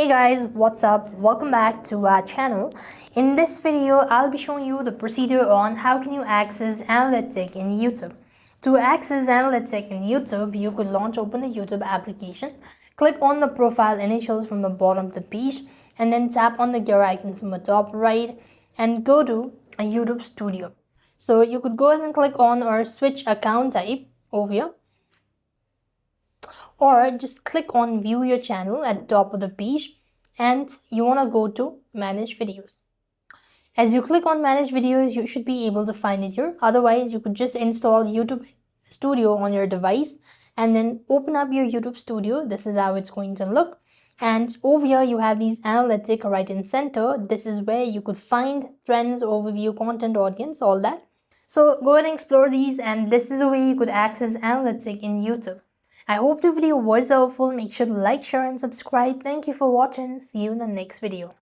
Hey guys, what's up? Welcome back to our channel. In this video, I'll be showing you the procedure on how can you access Analytics in YouTube. To access Analytics in YouTube, you could open the YouTube application, click on the profile initials from the bottom of the page, and then tap on the gear icon from the top right and go to a YouTube Studio. So you could go ahead and click on or switch account type over here, or just click on view your channel at the top of the page and you want to go to manage videos. As you click on manage videos, you should be able to find it here. Otherwise, you could just install YouTube Studio on your device and then open up your YouTube Studio. This is how it's going to look. And over here, you have these analytics right in center. This is where you could find trends, overview, content, audience, all that. So go ahead and explore these, and this is the way you could access analytics in YouTube. I hope the video was helpful. Make sure to like, share and subscribe. Thank you for watching. See you in the next video.